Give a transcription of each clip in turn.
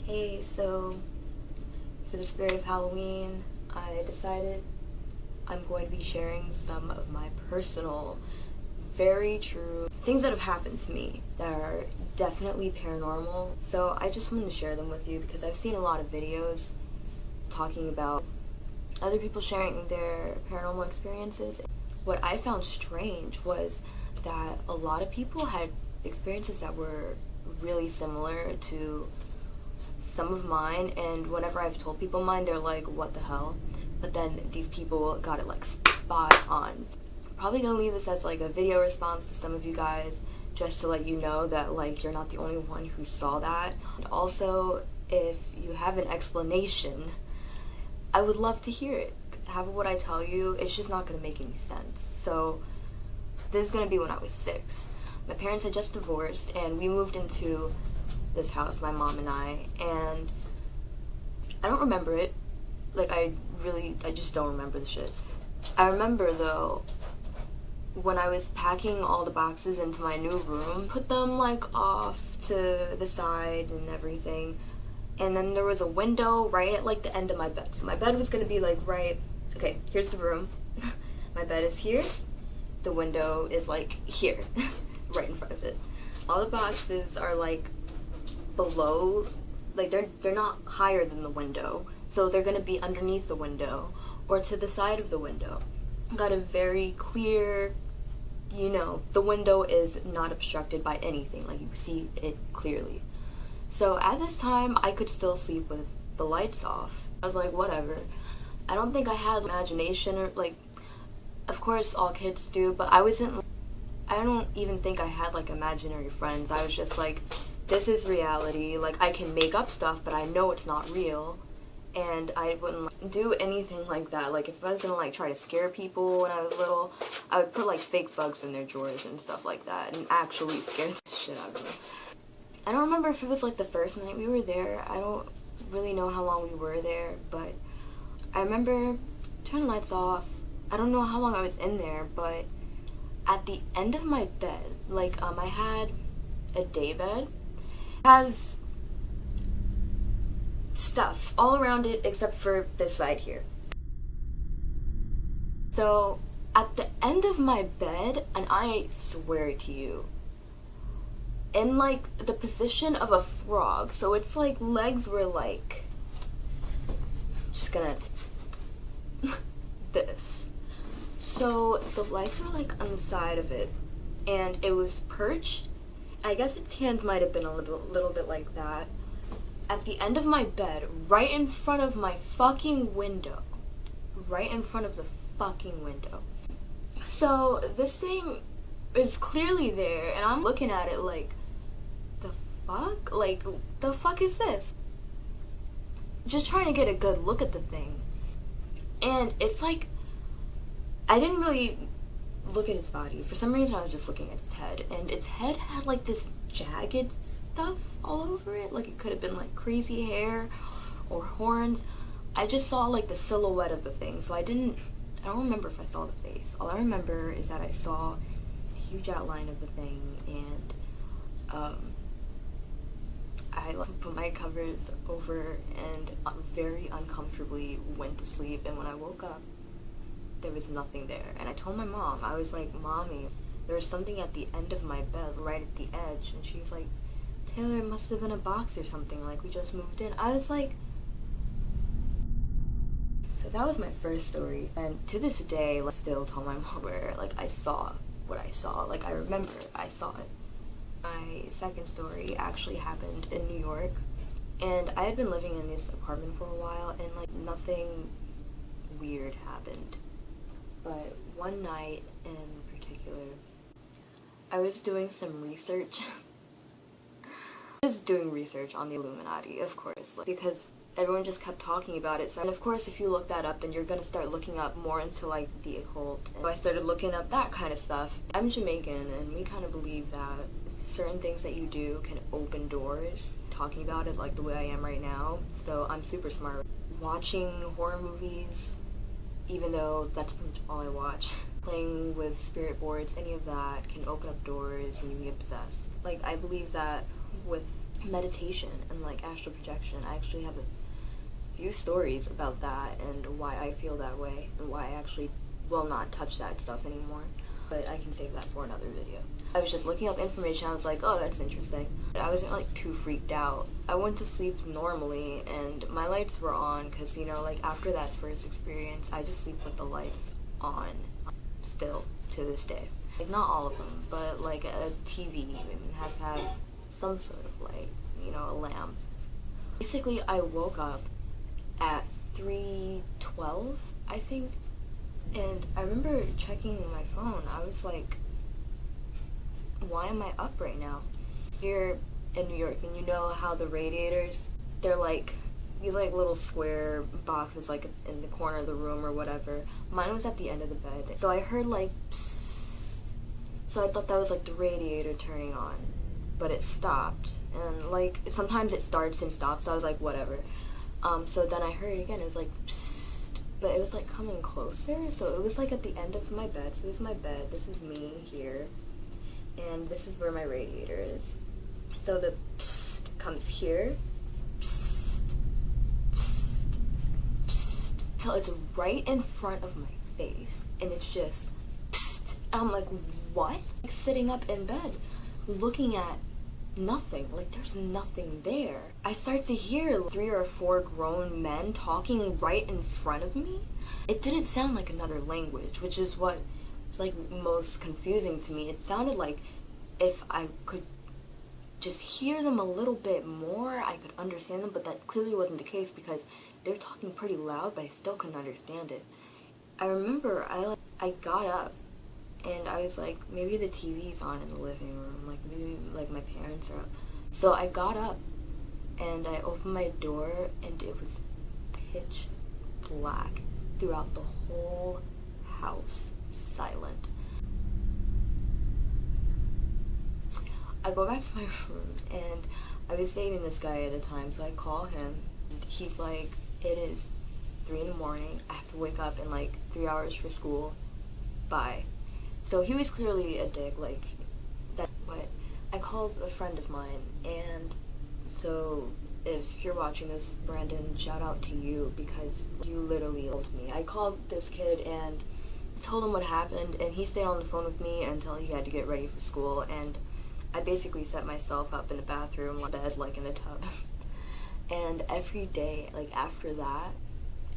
Hey, so for the spirit of Halloween, I decided I'm going to be sharing some of my personal, very true things that have happened to me that are definitely paranormal. So I just wanted to share them with you because I've seen a lot of videos talking about other people sharing their paranormal experiences. What I found strange was that a lot of people had experiences that were really similar to some of mine, and whenever I've told people mine, they're like, what the hell? But then these people got it like spot on. Probably gonna leave this as like a video response to some of you guys, just to let you know that like you're not the only one who saw that. And also, if you have an explanation, I would love to hear it. Half of what I tell you, it's just not gonna make any sense. So this is gonna be when I was 6. My parents had just divorced, and we moved into this house, my mom and I, and I don't remember it. Like, I just don't remember the shit. I remember, though, when I was packing all the boxes into my new room, put them, like, off to the side and everything, and then there was a window right at, like, the end of my bed. So my bed was gonna be, like, okay, here's the room. My bed is here. The window is, like, here, right in front of it. All the boxes are, like, below, like they're not higher than the window, so they're gonna be underneath the window or to the side of the window. Got a very clear, the window is not obstructed by anything, like you see it clearly. So at this time I could still sleep with the lights off. I was like, whatever. I don't think I had imagination, or like, of course all kids do, but I don't even think I had like imaginary friends. I was just like, this is reality. Like, I can make up stuff, but I know it's not real, and I wouldn't like, do anything like that. Like, if I was gonna like try to scare people when I was little, I would put like fake bugs in their drawers and stuff like that and actually scare the shit out of them. I don't remember if it was like the first night we were there. I don't really know how long we were there, but I remember turning the lights off. I don't know how long I was in there, but at the end of my bed, like, I had a day bed. Has stuff all around it except for this side here. So at the end of my bed, and I swear to you, in like the position of a frog, so its like legs were like, I'm just gonna this. So the legs were like on the side of it, and it was perched. I guess its hands might have been a little bit like that. At the end of my bed, right in front of my fucking window. Right in front of the fucking window. So this thing is clearly there, and I'm looking at it like, the fuck? Like, the fuck is this? Just trying to get a good look at the thing. And it's like, I didn't really look at its body. For some reason I was just looking at its head, and its head had like this jagged stuff all over it, like it could have been like crazy hair or horns. I just saw like the silhouette of the thing, so I don't remember if I saw the face. All I remember is that I saw a huge outline of the thing, and I put my covers over and very uncomfortably went to sleep, and when I woke up there was nothing there. And I told my mom, I was like, Mommy, there was something at the end of my bed, right at the edge. And she was like, Taylor, it must have been a box or something, like we just moved in. I was like, so that was my first story. And to this day, I still tell my mom where, like, I saw what I saw. Like, I remember I saw it. My second story actually happened in New York. And I had been living in this apartment for a while, and like nothing weird happened. But one night in particular, I was doing some research. I was doing research on the Illuminati, of course, because everyone just kept talking about it. So, and of course, if you look that up, then you're gonna start looking up more into like the occult. So I started looking up that kind of stuff. I'm Jamaican, and we kind of believe that certain things that you do can open doors. Talking about it like the way I am right now, so I'm super smart. Watching horror movies, even though that's pretty much all I watch. Playing with spirit boards, any of that can open up doors and you can get possessed. Like, I believe that with meditation and like astral projection. I actually have a few stories about that and why I feel that way and why I actually will not touch that stuff anymore. But I can save that for another video. I was just looking up information. I was like, oh, that's interesting. I wasn't like too freaked out. I went to sleep normally and my lights were on because, you know, like after that first experience, I just sleep with the lights on still to this day. Like not all of them, but like a TV has to have some sort of light, you know, a lamp. Basically, I woke up at 3:12, I think, and I remember checking my phone. I was like, why am I up right now? Here in New York, and you know how the radiators, they're like these like little square boxes like in the corner of the room or whatever. Mine was at the end of the bed. So I heard like psst. So I thought that was like the radiator turning on, but it stopped. And like sometimes it starts and stops, so I was like whatever. So then I heard it again. It was like psst, but it was like coming closer. So it was like at the end of my bed. So this is my bed. This is me here, and this is where my radiator is. So the psst comes here, psst, psst, psst, till it's right in front of my face, and it's just psst. And I'm like, what? Like sitting up in bed, looking at nothing. Like there's nothing there. I start to hear 3 or 4 grown men talking right in front of me. It didn't sound like another language, which is what is like most confusing to me. It sounded like if I could just hear them a little bit more, I could understand them, but that clearly wasn't the case because they were talking pretty loud, but I still couldn't understand it. I remember I got up and I was like, maybe the TV's on in the living room, like maybe like my parents are up. So I got up and I opened my door and it was pitch black throughout the whole house, silent. I go back to my room and I was dating this guy at the time, so I call him and he's like, it is 3 in the morning, I have to wake up in like 3 hours for school, bye. So he was clearly a dick, like that. But I called a friend of mine, and so if you're watching this, Brandon, shout out to you because you literally helped me. I called this kid and told him what happened, and he stayed on the phone with me until he had to get ready for school, and I basically set myself up in the bathroom, on bed, like in the tub. And every day, like after that,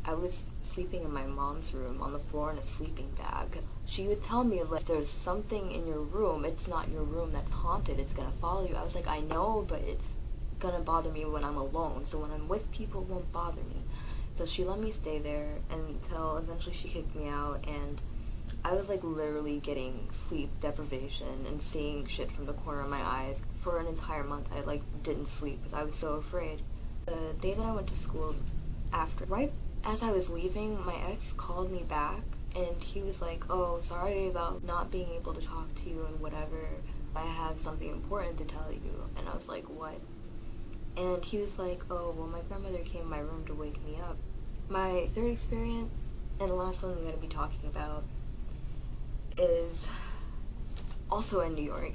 I was sleeping in my mom's room on the floor in a sleeping bag. Cause she would tell me, like, if there's something in your room, it's not your room that's haunted, it's gonna follow you. I was like, I know, but it's gonna bother me when I'm alone. So when I'm with people, it won't bother me. So she let me stay there until eventually she kicked me out, and I was like literally getting sleep deprivation and seeing shit from the corner of my eyes. For an entire month, I like didn't sleep because I was so afraid. The day that I went to school after, right as I was leaving, my ex called me back and he was like, oh, sorry about not being able to talk to you and whatever. I have something important to tell you. And I was like, what? And he was like, oh, well, my grandmother came in my room to wake me up. My third experience, and the last one I'm going to be talking about, is also in New York.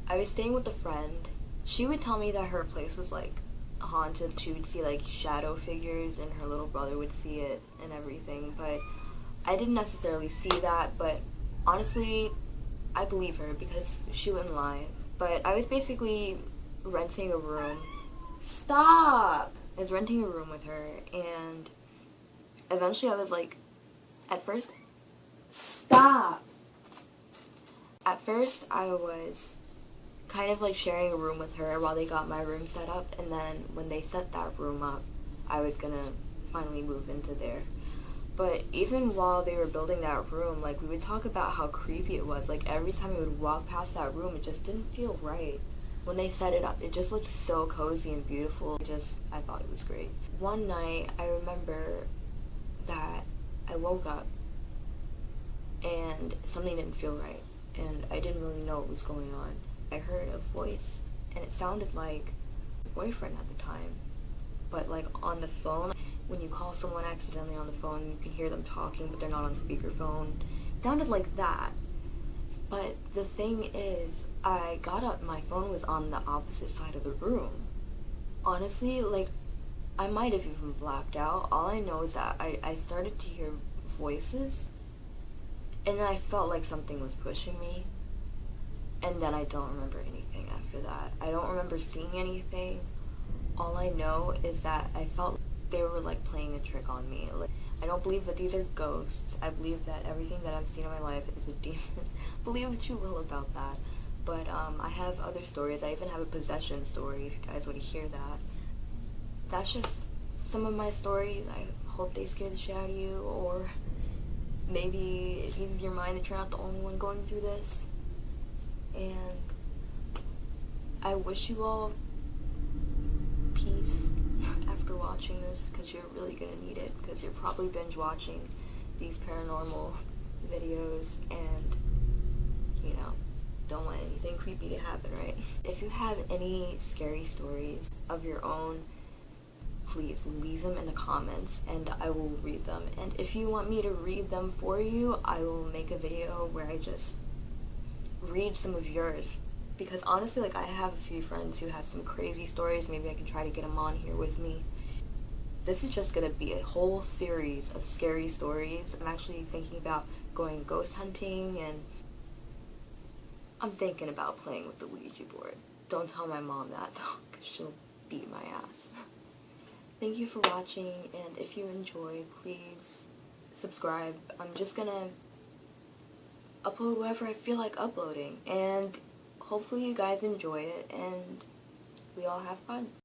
I was staying with a friend. She would tell me that her place was like haunted. She would see like shadow figures and her little brother would see it and everything, but I didn't necessarily see that. But honestly, I believe her because she wouldn't lie. But I was basically renting a room. Stop! I was renting a room with her, and eventually I was like, at first, stop! At first I was kind of like sharing a room with her while they got my room set up, and then when they set that room up, I was gonna finally move into there. But even while they were building that room, like we would talk about how creepy it was. Like every time we would walk past that room, it just didn't feel right. When they set it up, it just looked so cozy and beautiful. I thought it was great. One night, I remember that I woke up and something didn't feel right, and I didn't really know what was going on. I heard a voice, and it sounded like my boyfriend at the time, but like on the phone. When you call someone accidentally on the phone, you can hear them talking, but they're not on speakerphone. It sounded like that. But the thing is, I got up, my phone was on the opposite side of the room. Honestly, like, I might have even blacked out. All I know is that I started to hear voices, and then I felt like something was pushing me, and then I don't remember anything after that. I don't remember seeing anything. All I know is that I felt they were like playing a trick on me. Like, I don't believe that these are ghosts. I believe that everything that I've seen in my life is a demon. Believe what you will about that. But I have other stories. I even have a possession story if you guys want to hear that. That's just some of my stories. I hope they scare the shit out of you, or maybe it eases your mind that you're not the only one going through this. And I wish you all peace after watching this, because you're really gonna need it, because you're probably binge watching these paranormal videos and, you know, don't want anything creepy to happen, right? If you have any scary stories of your own, please leave them in the comments and I will read them. And if you want me to read them for you, I will make a video where I just read some of yours. Because honestly, like, I have a few friends who have some crazy stories. Maybe I can try to get them on here with me. This is just gonna be a whole series of scary stories. I'm actually thinking about going ghost hunting, and I'm thinking about playing with the Ouija board. Don't tell my mom that though, because she'll beat my ass. Thank you for watching, and if you enjoy, please subscribe. I'm just gonna upload whatever I feel like uploading, and hopefully you guys enjoy it and we all have fun.